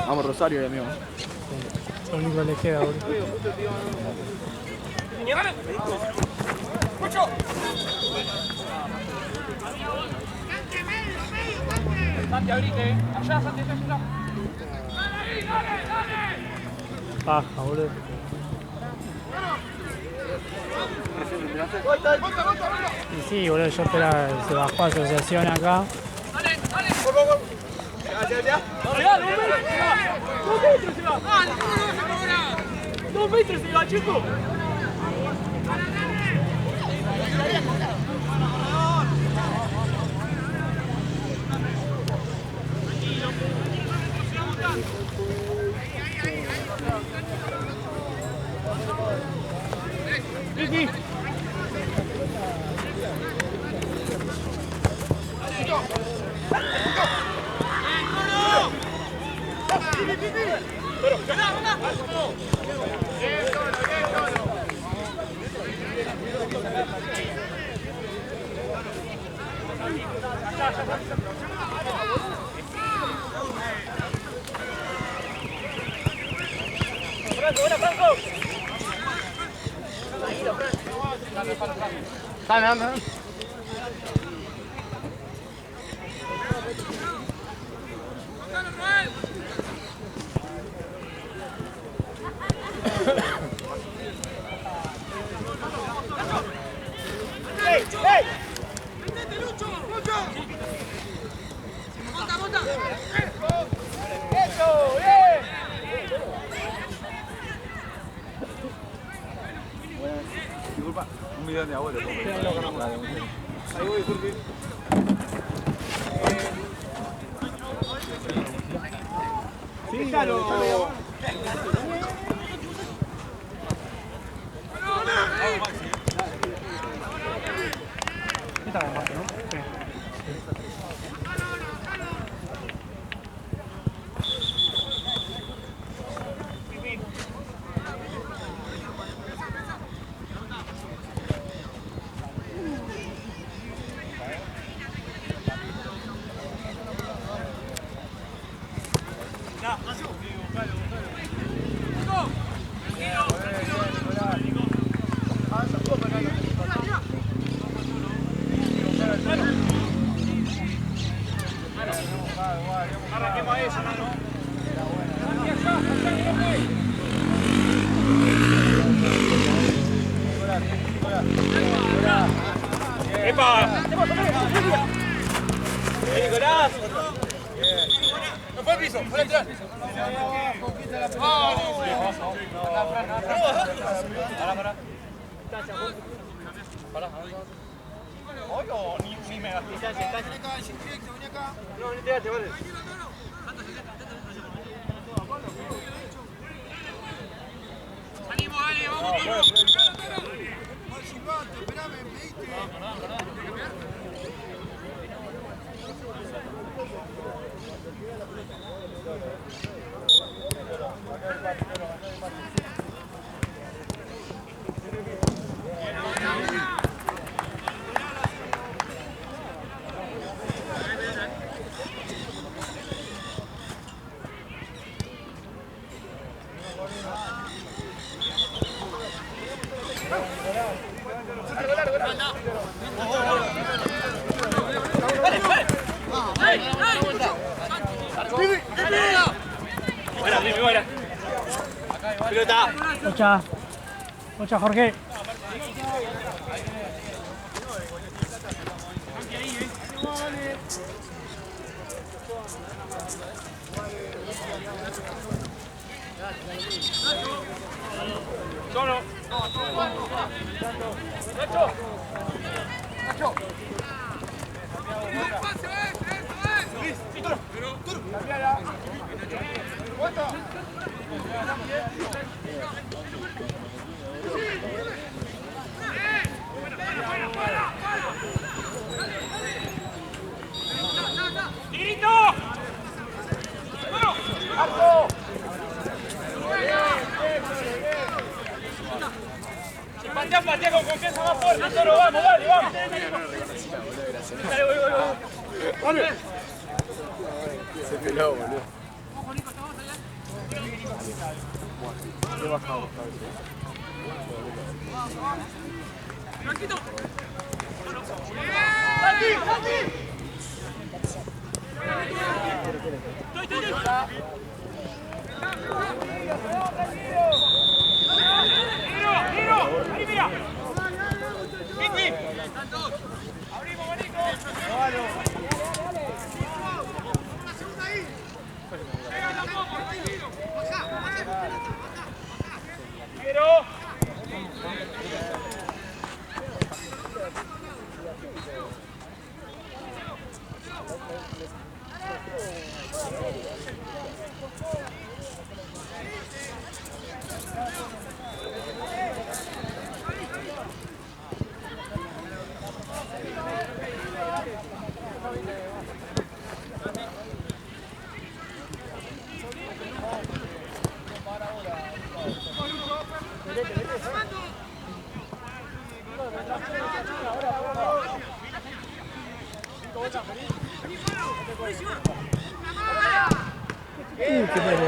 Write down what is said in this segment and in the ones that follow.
Vamos Rosario, amigo. Lo único que le queda, boludo. Santi, abrite, allá, Santi, allá. Paja, boludo. Y sí, boludo, yo esperaba, se bajó a asociación acá. Dale, dale. Allá. Dale, 2 metros se va. 2 metros se va, chico. Ricky. Franco. Dale. Disculpa, 1 millón de abuelos. Ahí voy, Jorge. Sí, déjalo. Esta la parte, ¿no? Sí. Arranquemos a eso, ¿no? ¡Epa! Nicolás! ¡No fue el piso! ¡Fue el lateral! Pará. Oye, ni me gasté. No, ni te gasté, vale. ¡Ánimo, Ale! ¡Vamos, Silbato, esperame, me pediste. Buena, Primi, buena. Pelota. Mucha, Jorge. Solo. Nacho. ¡Tirito! ¡Arco! Patea con confianza más fuerte, Toro, vamos, dale, vamos. Dale, voy. Se peló, boludo. Ojo, Nico, estamos allá. He bajado, ¿sabes? ¡Tranquilo! Qué malo.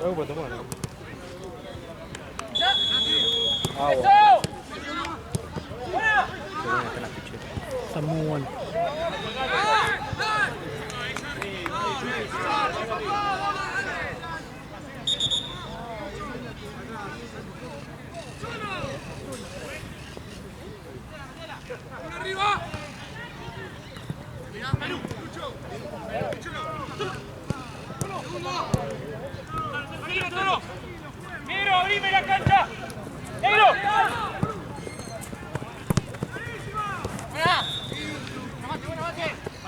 Algo para tomar, ¿no? Está muy bueno. ¡Arriba! ¡Negro, abrime la cancha! ¡Negro!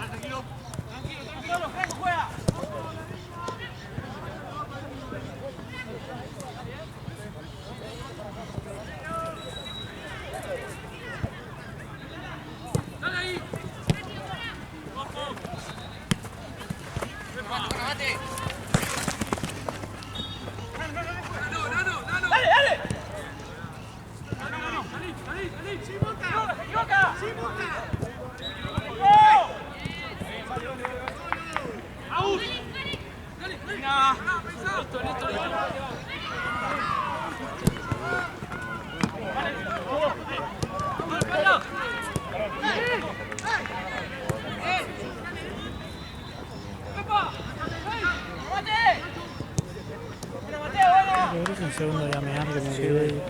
Tranquilo, Franco, juega. Dale ahí. ¡Dale! ¡Salí! ¡Sin boca! ¡Se equivoca! ¡Sin boca! ¡Aus! Listo. Yo creo que un segundo ya me dan que me quedo ahí.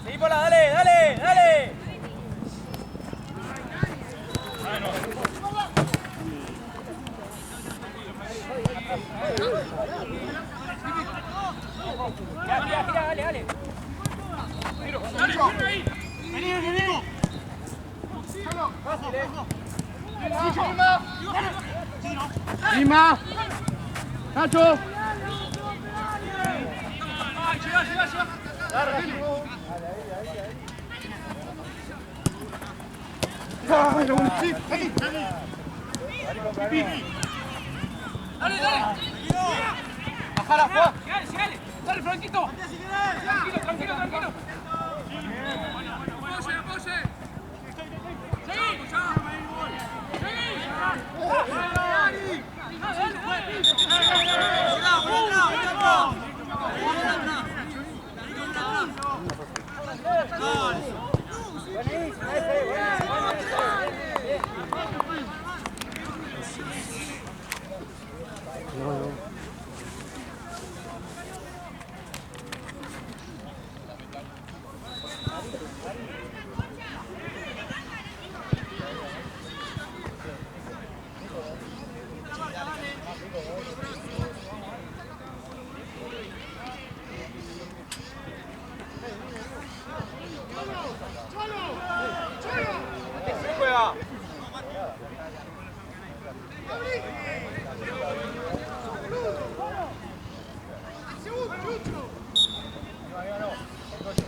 Seguí por la, dale, dale, dale. Gira, dale, dale. Vení. Fácil, Lima. Nacho. Dale. Bajala, Juan. Dale, Franquito. Tranquilo. Apoye.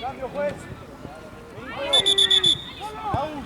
Cambio, juez. Hey.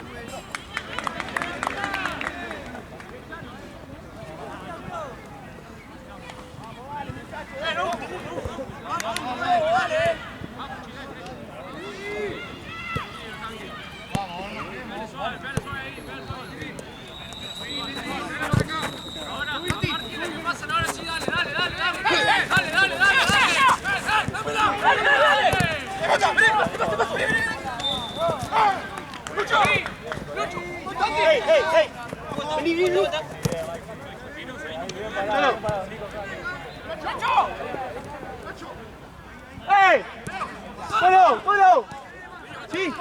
Vení. ¡Hey! ¡Bueno! ¡Sí!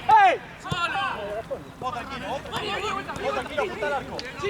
¡Hey! Vos tranquilo, apunta al arco. ¡Sí!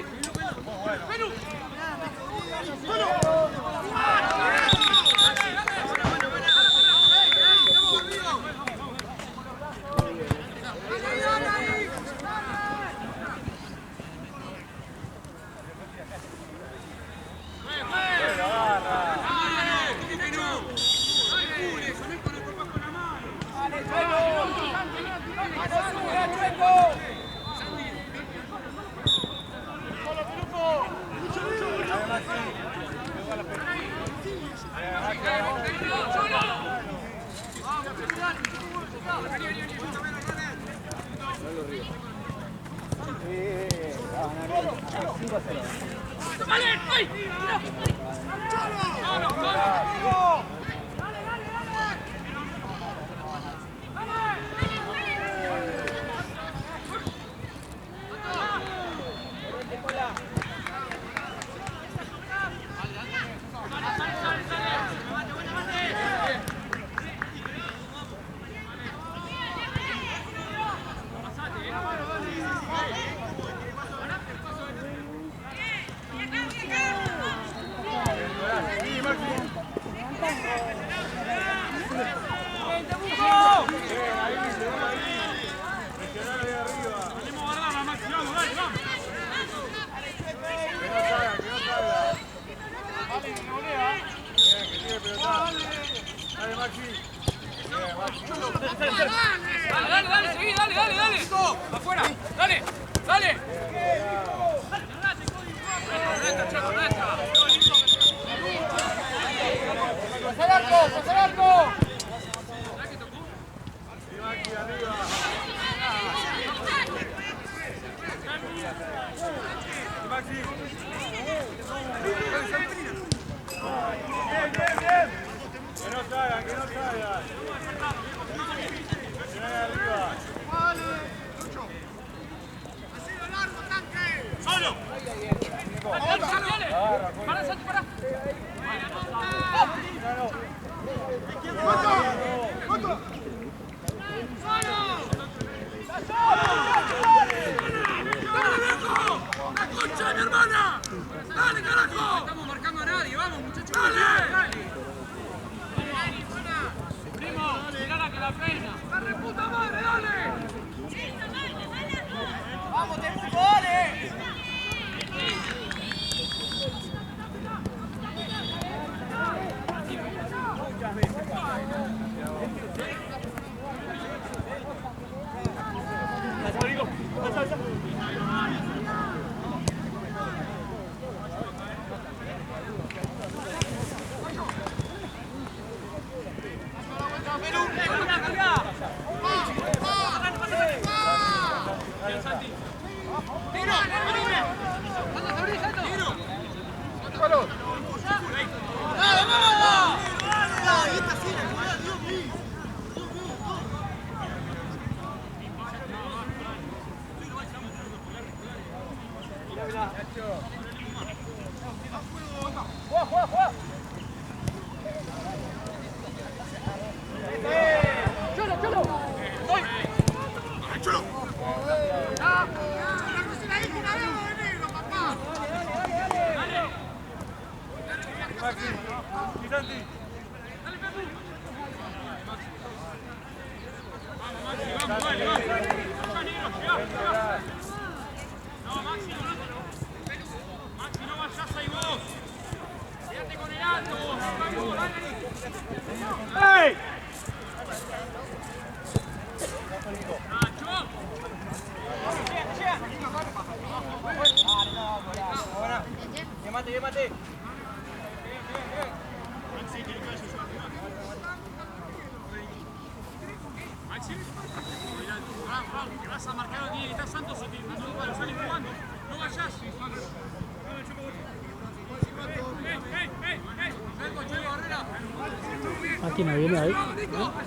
Mati no viene ahí.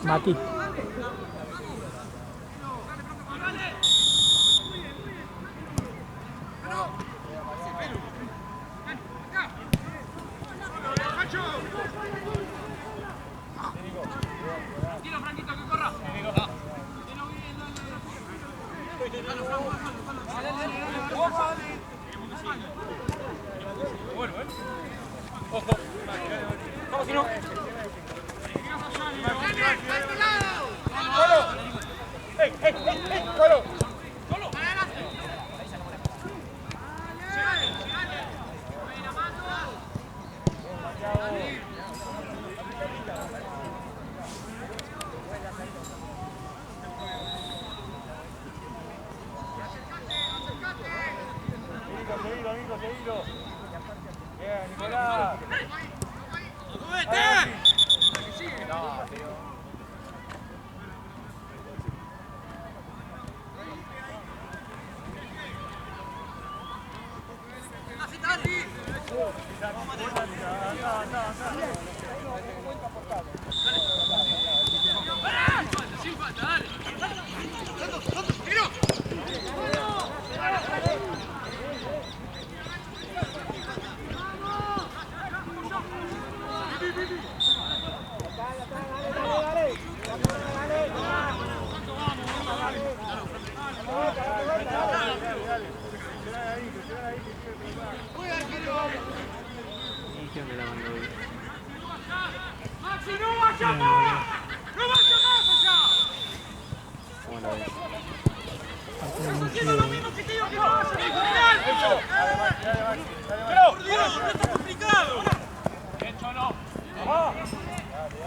Mati.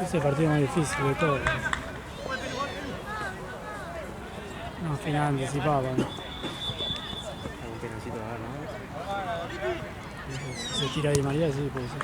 Ese partido más difícil de todo. No, final anticipado. ¿No? Algún penalcito va a dar, ¿no? Si se tira Di María, sí, puede ser.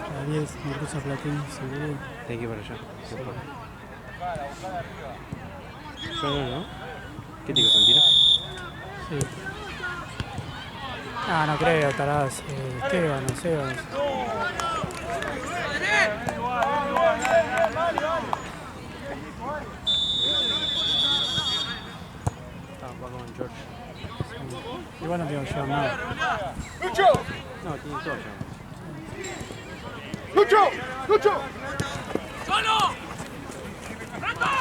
La 10, me cruza Platín, seguro. Hay que ir para allá. Yo no, ¿no? ¿Qué tiene Santino? Sí. Ah, no creo, tarás. Esteban, no sé. Va con George. Igual no tengo yo nada. No, tiene todo allá. ¡Lucho! ¡Lucho! ¡Solo! ¡Franco!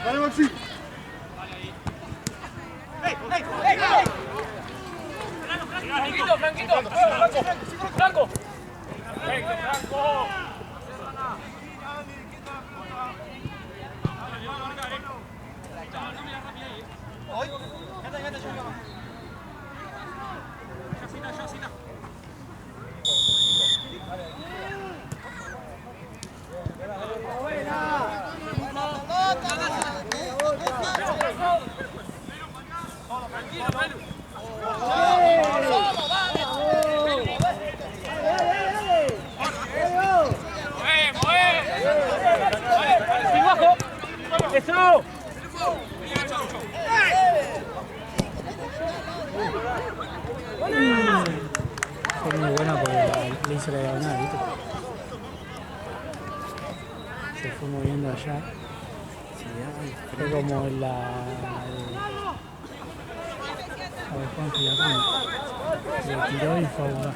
¡Dale, Maxi! ¡Franquito, Franquito! ¡Franco! ¡Franco! ¡Franco! ¡Eso! Fue muy buena porque le hizo la diagonal, ¿viste? Se fue moviendo allá. Fue como la... A ver, Juan Fillacán. Le tiró y fue a jugar.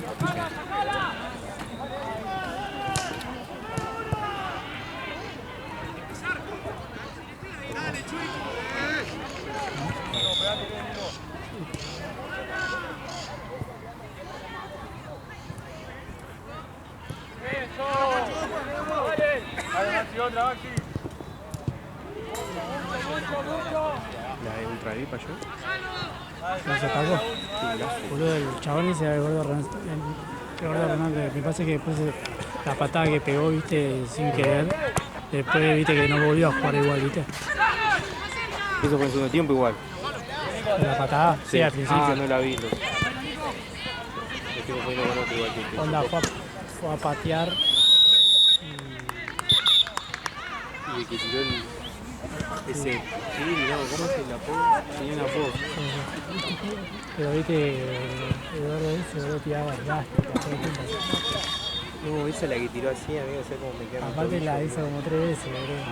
La de Ultra VIP yo. ¿Los atacó? Boludo, el chabón ese era el gordo Ronaldo. Me pasa que después la patada que pegó, viste, sin querer, después viste que no volvió a jugar igual, viste. Eso fue en segundo tiempo igual. La patada, sí, al principio. Ah, no la vi. Me estoy poniendo con otro igual que Onda fue a patear y que tiró el... Ese... Sí, no, ¿cómo se la apodo? Tenía un apodo. pero viste, Eduardo ese lo tiraba elástico todo el tiempo. No, esa es la que tiró así, amigo, sé cómo me queda. Aparte la hizo como 3 veces, boludo.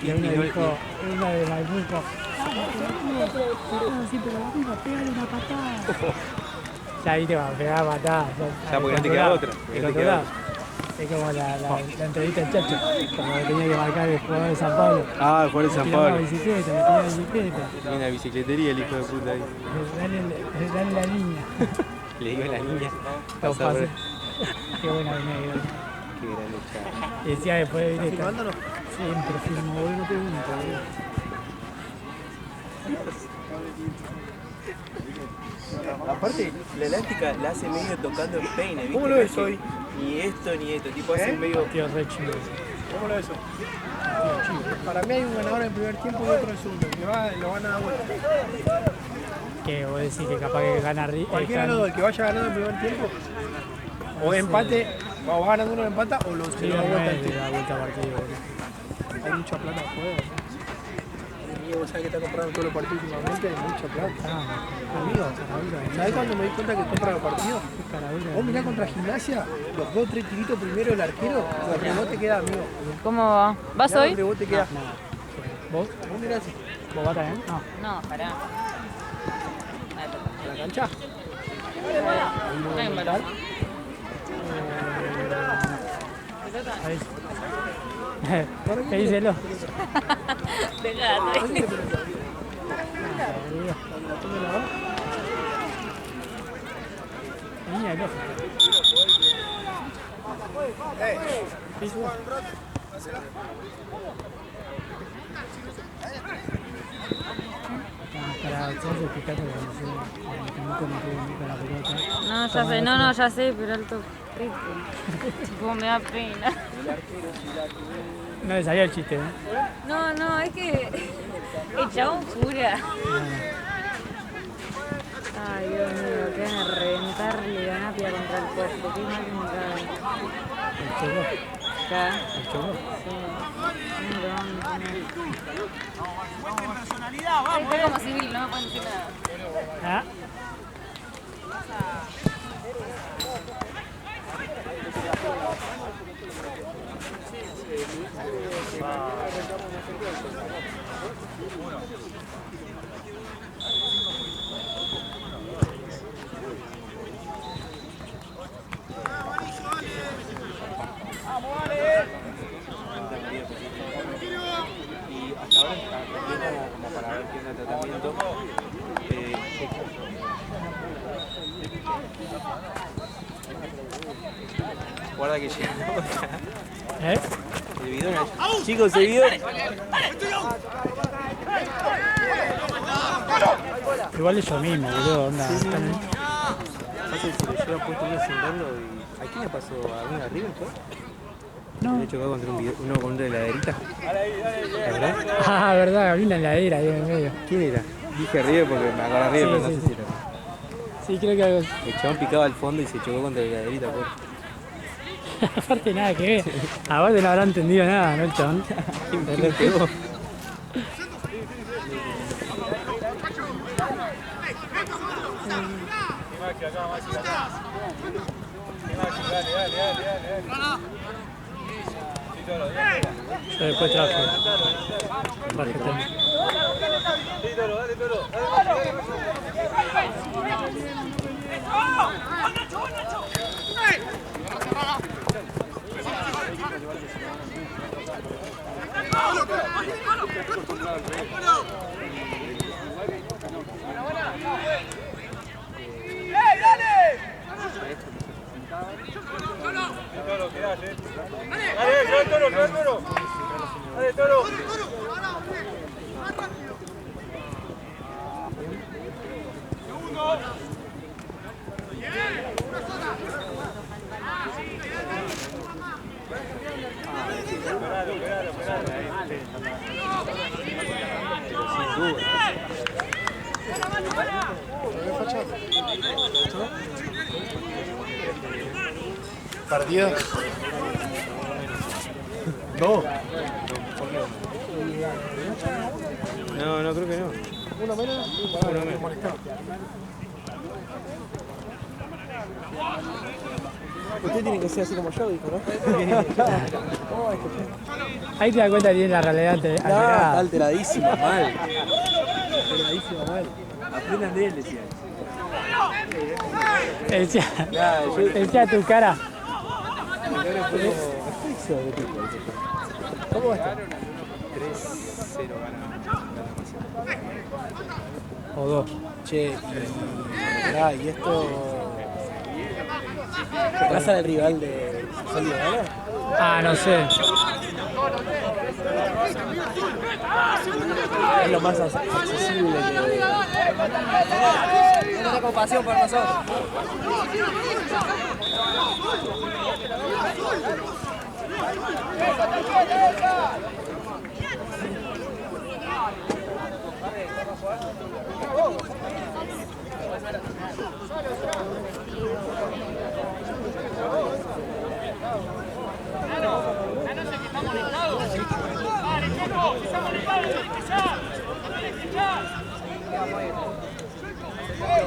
Y una dijo, una de Maipulco, sí, pero vamos a pegarle una patada. Ya viste, va a pegar patadas. Ya, porque no te queda otra. Es como la entrevista del Chacho, como que tenía que marcar el jugador de San Pablo. Ah, el jugador de San Pablo. Bicicleta, me tenía bicicleta. Tiene una bicicletería el hijo de puta ahí. Dale la niña. Le digo a la niña. Los pases. Qué buena venía. Qué gran lucha. Decía después de filmándolo. Siempre filmo, boludo, no pregunto, boludo. Aparte, la elástica la hace medio tocando el peine, ¿viste? ¿Cómo lo ves hoy? Ni esto ni esto, tipo hace medio... Tío, re chido. ¿Cómo lo ves hoy? Para mí hay un ganador en el primer tiempo y otro en el segundo, que lo van a dar vuelta. Que vos decís que capaz que gana Cualquiera de los dos, el que vaya ganando en el primer tiempo, o empate, o va ganando uno empata, o lo se lo da vuelta al de tiempo. la vuelta al partido, boludo. Hay mucha plata en juego. Amigo, ¿sabes que está comprando todos los partidos últimamente? Hay mucha plata. Amigo, ¿sabes cuando me di cuenta que compra los partidos? Vos mirá contra Gimnasia, los 2 3 tiritos primero del arquero, los rebotes queda, amigo. ¿Cómo va? ¿Vas Mirá hoy? los rebotes queda. ¿Vos? Vos mirá así. ¿Vos vas también? No. No, pará. la cancha. Hay un balón. Ahí. Pedíselo. Dejate. Niña, no. Para entonces fíjate cuando se la pelota. No, ya sé, no, ya sé, pero alto ritmo. Tipo, me da pena. No le salía el chiste, ¿eh? No, es que el chabón cura. Ay, Dios mío, que van a reventarle la napia contra el cuerpo. Qué mal que me cae. El cholo. Acá. El cholo. Sí. Estoy como civil, no me pueden decir nada. Ah. Y hasta ahora está como para ver qué onda el tratamiento. Guarda que llega. ¿Eh? El bidón. Chicos, el bidón. Igual es yo mismo, boludo, onda. Pasa que se lo lleva puesto uno sin verlo y... ¿A quién le pasó? ¿A alguien arriba fue? No. Le chocó contra uno con una heladerita. ¿Verdad? Ah, verdad, había una heladera ahí en el medio. ¿Quién era? Dije arriba porque me agarré arriba, Sí, pero no sí, sé sí. si era. Sí, creo que algo. El chabón picaba al fondo y se chocó contra la heladerita, por. Aparte, nada que ver. Aparte, no habrá entendido nada, ¿no? El chabón. ¿Quién le pegó? Yo después trabajo. Bájate. Partido. No. No, creo que no. Uno menos. Uno menos. Usted tiene que ser así como yo, dijo, ¿no? Ahí te das cuenta que tiene la realidad Está alterada. alteradísimo, mal. Alteradísimo, mal. Aprendan de él, decía. Decía tu cara. ¿Cómo va a estar? 3-0 gana. O dos. Che, y esto... ¿Pasa del rival de Salio Gana? Ah, no sé. Es lo más accesible que... Una compasión por nosotros.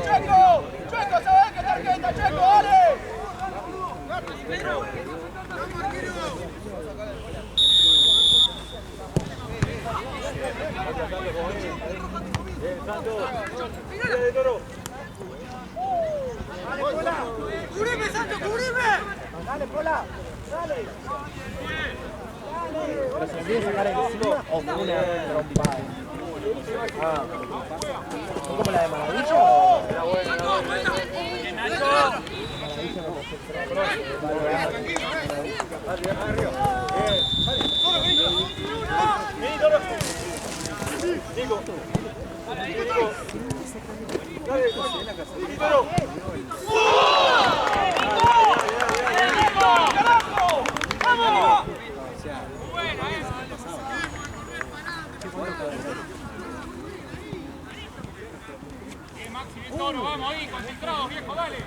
¡Checo, sabés qué tarjeta, Checo, dale! ¡Cubrime, Santo, cubrime! Dale, Pola. Dale. Pero se le quiere sacar encima o con una trompada. Ah. ¿Son como la de Maravilla o? Era buena, era buena. Maravilla no se arriba. Nico. Dale, Toro. ¡Vamos! Maxi, Toro, vamos ahí, concentrados, viejo, dale.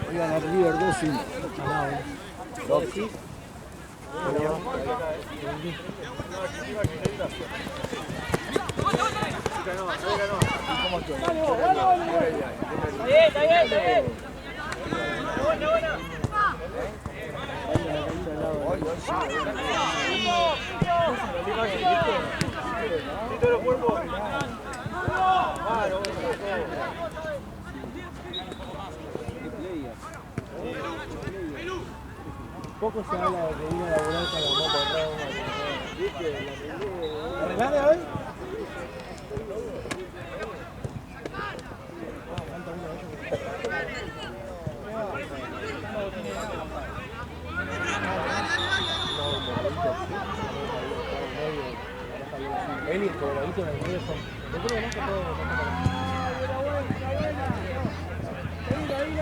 Voy a ganar River 2-1. Rossi. Está bien. Poco se habla de que vino a laburar con la moto atrás de una. ¿Arreglaste hoy? Eli, el cobradito en el medio son. Yo creo que no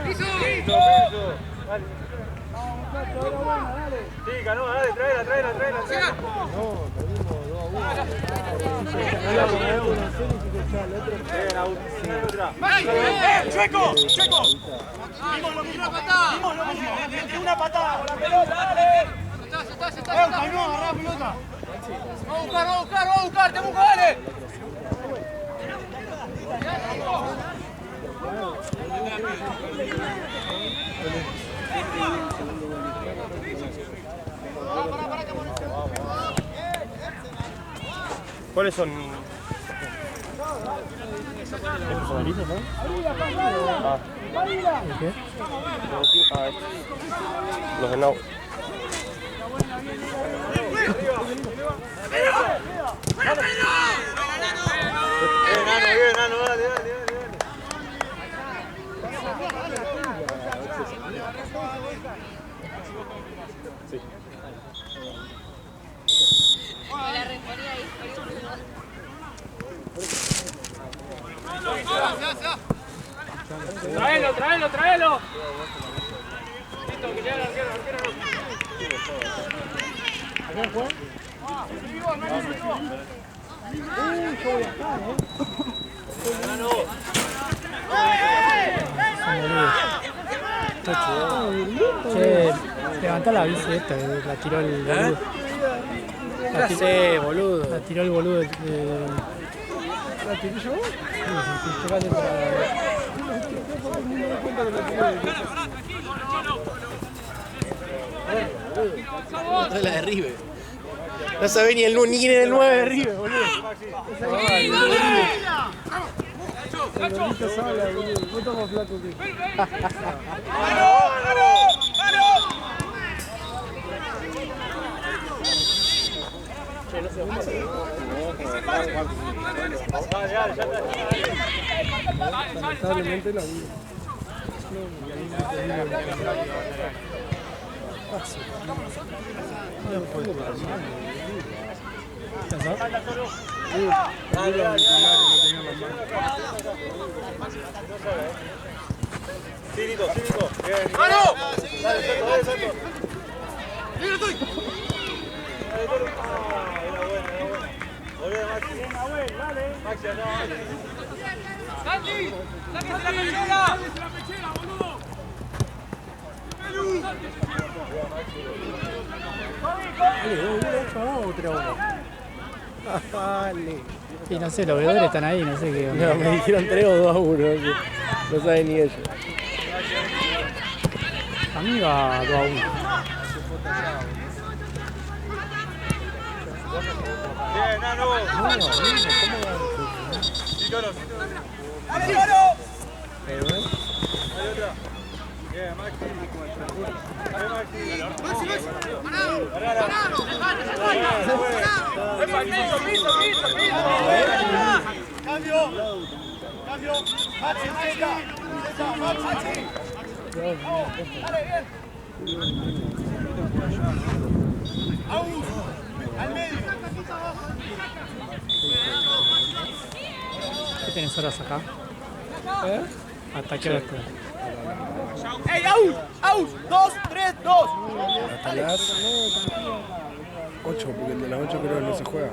¡Piso! Dale. Sí, ganó, dale, tráela. No, perdimos 2-1. ¡Chueco! ¡Vimos lo mismo! ¡Mete una patada con la pelota, dale! ¡Se está! ¡No, agarrá la pelota! ¡Vamos a buscar! ¡Temuco, dale! ¿Cuáles son? ¿Los favoritos, no? ¿Qué? Los de Nau. Bien, Nano, dale. Sí. ¡Tráelo! Listo, que le haga el arquero. ¿A quién fue? Yo voy acá, Che, levantá la bici esta, la tiró el boludo. Boludo. La tiró el boludo. ¿La tiré yo? Sí, tocate para... No me cuenta que la tiré. Esta es la de River. No sabe ni quién es el 9 de River, boludo. El gordito Sala, boludo. No estamos flacos, tío. Lamentablemente la vida. Sí, Nico. Bien. ¡Mano! Dale, Santo. ¡Mira, estoy! Era buena. Volvé, Maxi. Bien, Nahuel, dale. Maxi, acá, Maxi. ¡Santi! ¡Sáquese la pechera, boludo! Dale. Y no sé, los veedores están ahí, no sé qué. No, me dijeron 3 o 2-1. No saben ni ellos. A mí va 2-1. Bien, Nano. ¿Cómo va? ¡Dale, Nano! Hay otra. Bien, Maxi. Piso. Cambio. Maxi, Maxi. Dale, bien. Aus, al medio. ¿Qué tenés horas acá? ¿Hasta qué hora está? ¡Ey, Aus! 2, 3, 2. Hasta las 8, porque el de las 8 creo que no se juega.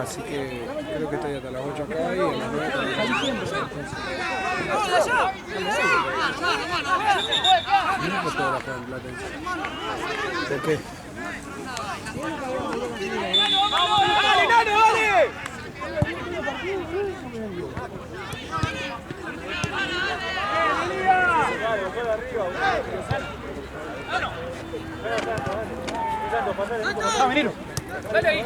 Así que creo que estoy hasta las 8 acá y a las 9 ¿por qué? ¡Dale, Nano, dale! Dale ahí.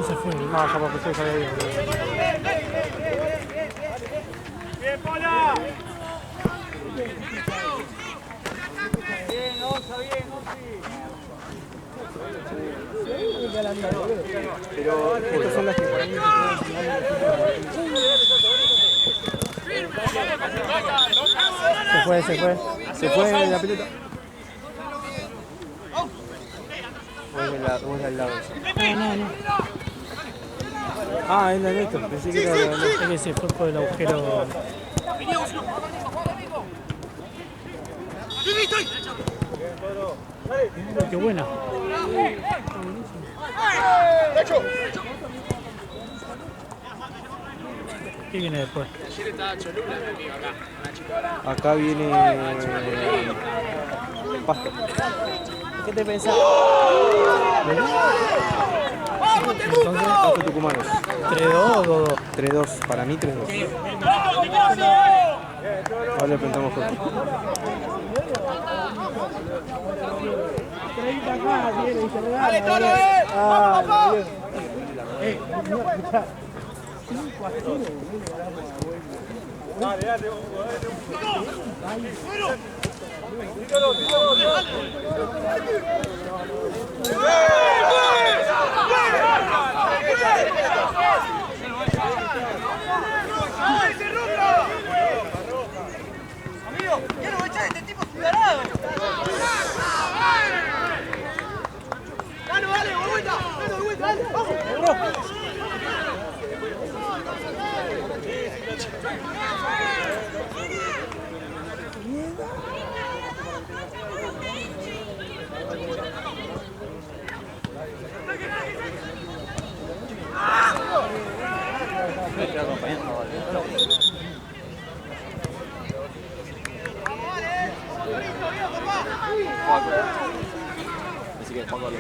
Se fue. No, capaz que se sale ahí. Bien, Pola. Bien, Onza, bien, Pero estas son las que para mí se fue la pelota. O es del lado. No. Ah, es la Néstor, pensé que era la Néstor. Es que se fue por el agujero. Qué buena. ¿Qué viene después? Acá viene Pasto. ¿Qué te pensás? Entonces, Pasto Tucumanos. 3-2 o 2-2. 3-2, para mí 3-2. Ahora le preguntamos por ti. ¡Dale, Toro, ¡Vamos! Dale, amigo, ya no voy a echar este tipo cuidado. Dale, dale, vuelta, dale, vamos. Así que Paco lo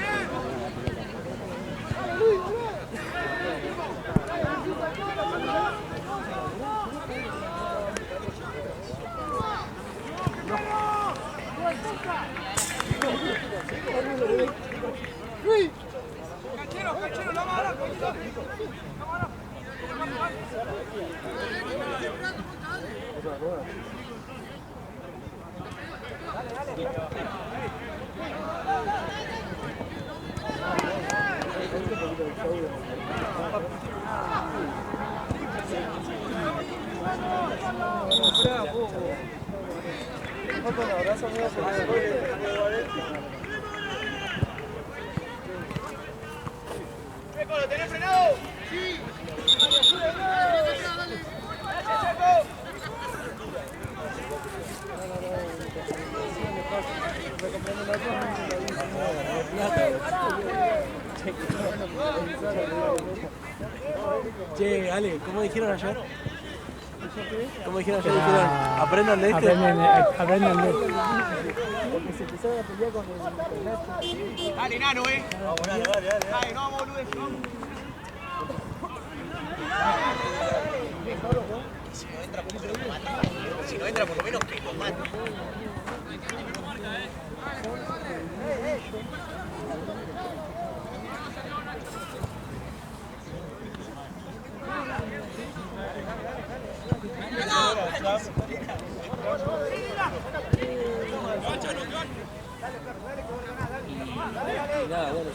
Canchero, la mala, ¿lo tenés frenado? Sí. Che, Ale, ¿cómo dijeron ayer? ¿Cómo dijeron ayer? Dijeron, aprendan de este. Aprendan de este. Dale, Nano, Dale, no vamos, boludo, vamos. Si no entra, por lo menos que lo mate. Nada, bueno,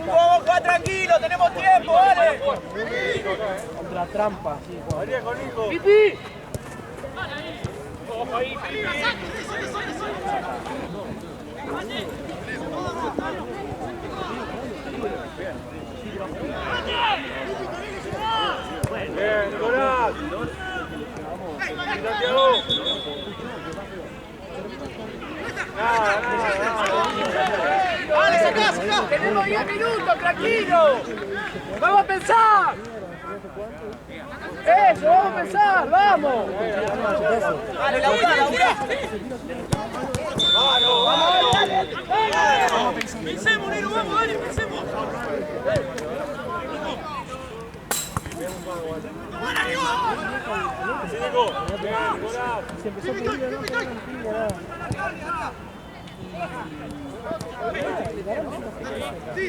Vamos a jugar tranquilo, tenemos tiempo, dale. contra trampa, sí. ¡Pipi! Bien, Nicolás. Santiago. ¡Dale, sacá! ¡Tenemos 10 minutos, tranquilo! ¡Vamos a pensar! ¡Eso, vamos a pensar! ¡Vamos! ¡Dale, labura! ¡Vamos, dale! ¡Pensemos, Nero! ¡Vamos, dale, pensemos! Se empezó a pedir, ¿no? Sí.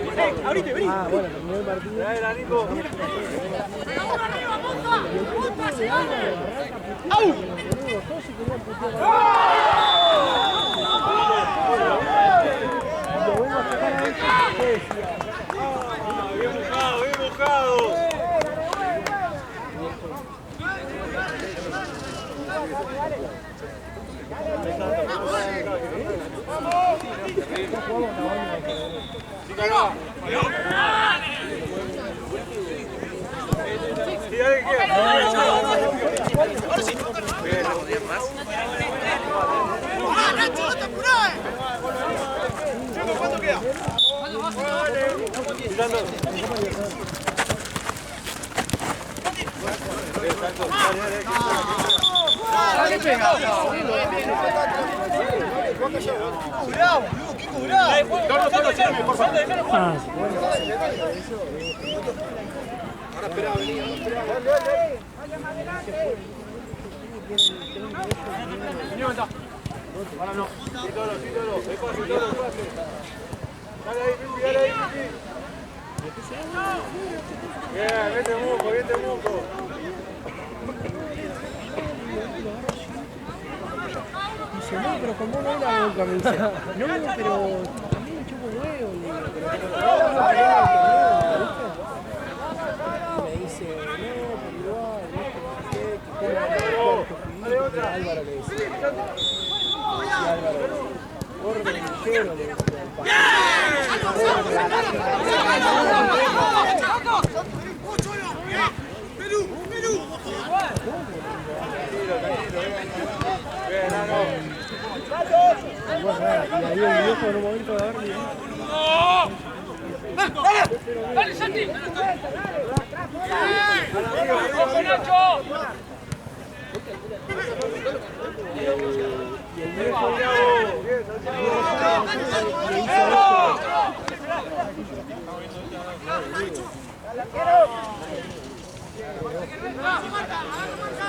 Bueno. Abrite, vení. Ah, bueno, terminó el partido. Dale, Nico. ¡Au! Bien buscado. ¿Cuánto queda? Bravo, Kiko, bravo. Ah, Ahora no. Títalo. Dale ahí, Pipi, dale ahí, Pipi. Bien, vete Muco. Dice, no, pero con vos no era nunca, me dice. No, pero también chupo huevo, le digo, pero te controlaba la pelea, ¿viste? Y me dice, no, pero igual, ¿viste? Que Dale otra. Álvaro le dice. Y Álvaro, gordo de millero, le dice. Bien, Nano. Y bueno, nada, y ahí el viejo en un momento de darle. ¡Dale, Santi! ¡Ojo, Nacho! Y el viejo le hizo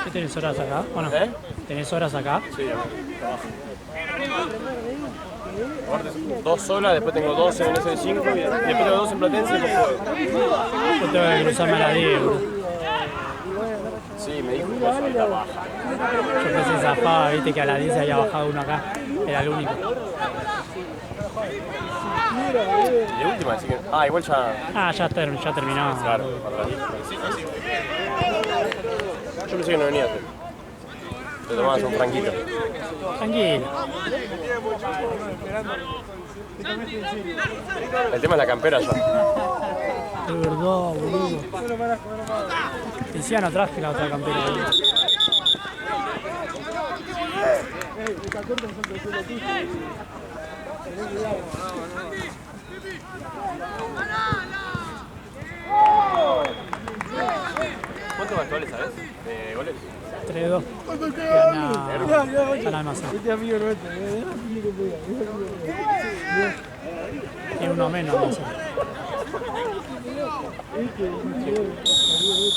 ¿qué tenés horas acá? ¿O no? ¿Tenés horas acá? Sí, aparte 2 horas, después tengo 12 en S5 y después tengo 2 en Platense y no puedo. Yo tengo que cruzarme a la 10, bro. Sí, me dijo que ahorita baja. Yo pensé zafaba, viste que a la 10 había bajado uno acá. Era el único. Y de última, así que. Ah, igual ya. Ah, ya terminó. Claro, para la 10. Yo pensé que no venía. Te tomabas un franquito. Tranquilo. El tema es la campera ya. Es verdad, boludo. Decía no traje la otra campera. Boludo. ¿Cuántos actuales sabes de goles? 3-2. Gana Almazán. Este amigo nuestro, Y uno menos. Almazán.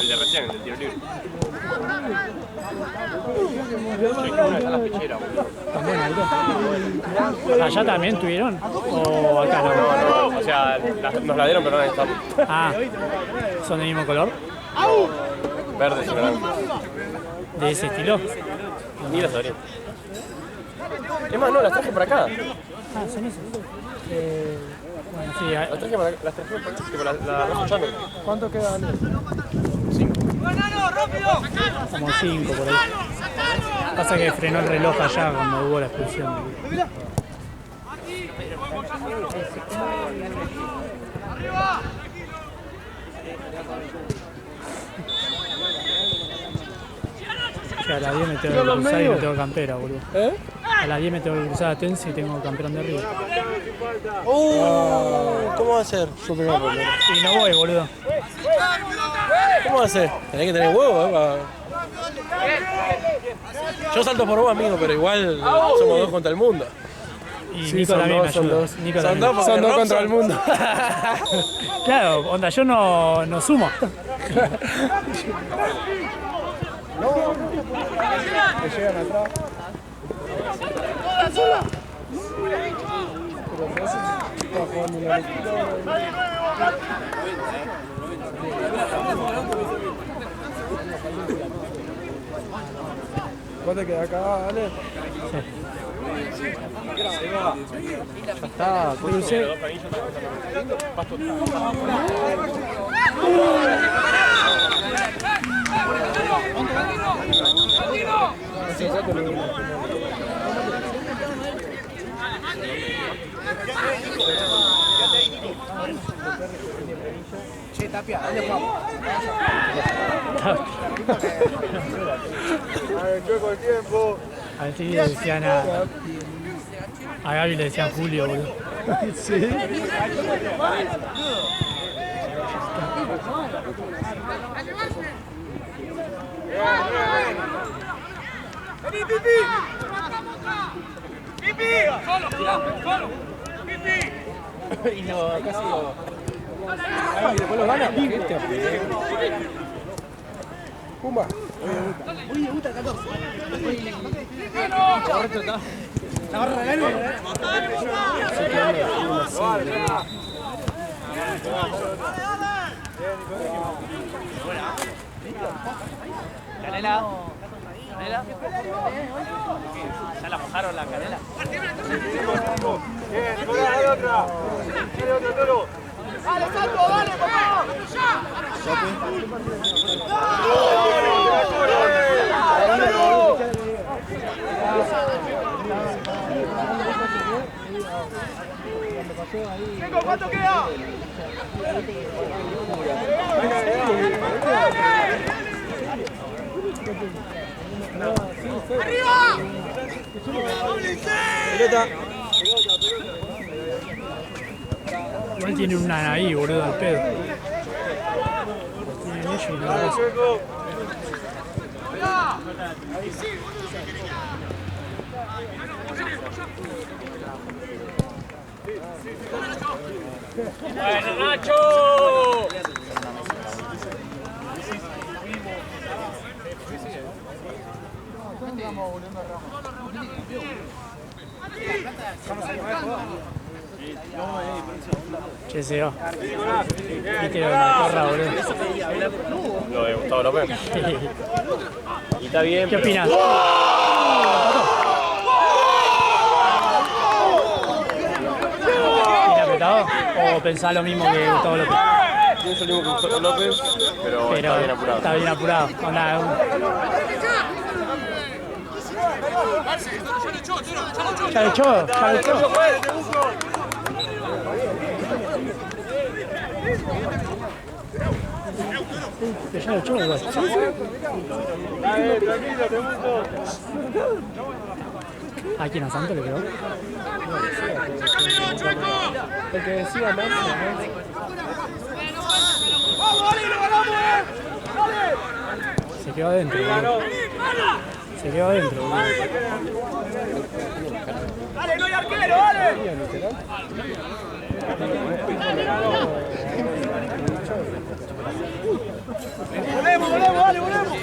El de recién, el del tiro libre. Está la pechera, boludo. También, ¿allá también tuvieron? ¿O acá no? No, o sea, nos la dieron pero no estamos. Ah, ¿son del mismo color? Verdes y naranjas. ¿De ese estilo? Ni las sabría. Es más, no, las traje para acá. Ah, son esos. Bueno, sí, Las traje para acá, las traje para acá, tipo, las escuchando. ¿Cuánto quedan? 5. como 5 por ahí. Pasa que frenó el reloj allá cuando hubo la expulsión. Que a las 10 me tengo que cruzar y no tengo campera, boludo. A las 10 me tengo que cruzar a Tense y tengo camperón de arriba. ¿Cómo va a ser? Y no voy, boludo. ¿Cómo va a ser? Tenés que tener huevos, Yo salto por vos, amigo, pero igual somos 2 contra el mundo. Y Sí, Nico son también me dos, son ayuda. dos. Nico Son también. dos, son 2 contra el mundo. Claro, onda, yo no sumo. Que llegan atrás. ¿Vos te quedás acá, Ale? Ya está, cruce. Che, Tapia, ¿dónde jugamos? Chueco el tiempo. A ver si le decían a Gaby le decían Julio, boludo. Sí. Y no, casi lo... Ay, después lo gana. Pumba. Oye, debuta 14. Navarra ganó. Canela. Canela. Ya la mojaron la canela. Bien, Nicolás, dale otra. Dale otro toro. Dale, Santo, dale, papá. Chico, ¿cuánto queda? ¡Arriba! Pelota. Igual tiene una ahí, boludo, al pedo. Tiene ellos y la cosa. ¡Bueno, Nacho! Che, se va. Viste lo de Marcorra, boludo. Lo de Gustavo López. Y está bien. ¿Qué opinas? ¿Tiene apretado? ¿O pensás lo mismo que Gustavo López? Pienso lo mismo que Gustavo López, pero está bien apurado. Está bien apurado. Onda, ya le echó, ya le echó. Que ya le echó igual. Tranquilo, te gusto. ¿A quién? ¿A Santo le quedó? El que decía más. ¡Vamos, dale, lo ganamos, Se quedó adentro, boludo. Se quedó adentro, boludo. ¡Dale, no hay arquero, dale! ¡Volvemos, dale, volvemos!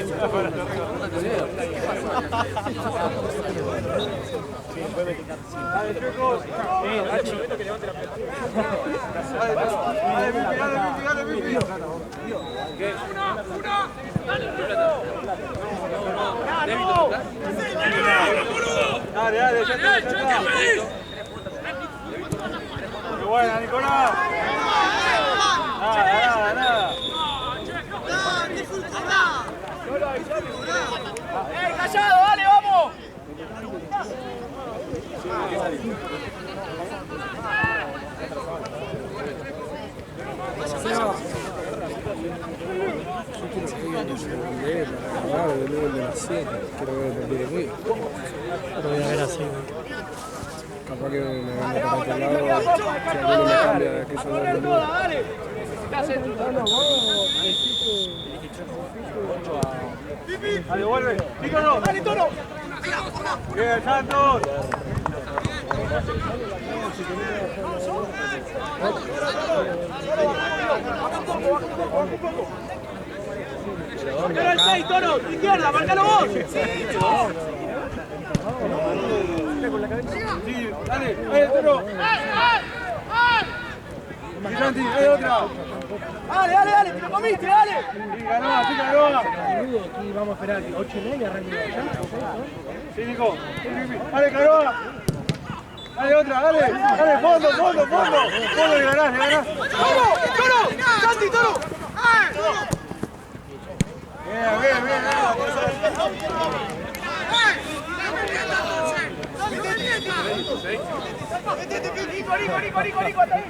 Dale, chicos. Que levante la pelota. Dale, Pipi. Dale, ya está. ¡Qué buena, Nicolás! Nada. ¡Callado, dale, vamos! Lo voy a ver así, Capaz que me van a para otro lado, si alguno me cambia, que eso no es lo Dale. Dale, vuelve. Pícalo. Dale, Toro. Bien, Santos. Marcalo el 6, Toro. Izquierda, marcalo vos. Sí, dale. Ahí, Toro. Santi, hay otra. Dale, te lo comiste, dale. Sí, ganó. Aquí vamos a esperar 8:30 arranque ya. Sí, Nico. Dale, Caroa. Dale otra, dale, fondo. Fondo, le ganás. ¡Toro! ¡Santi, Toro! Bien. Nico, hasta ahí.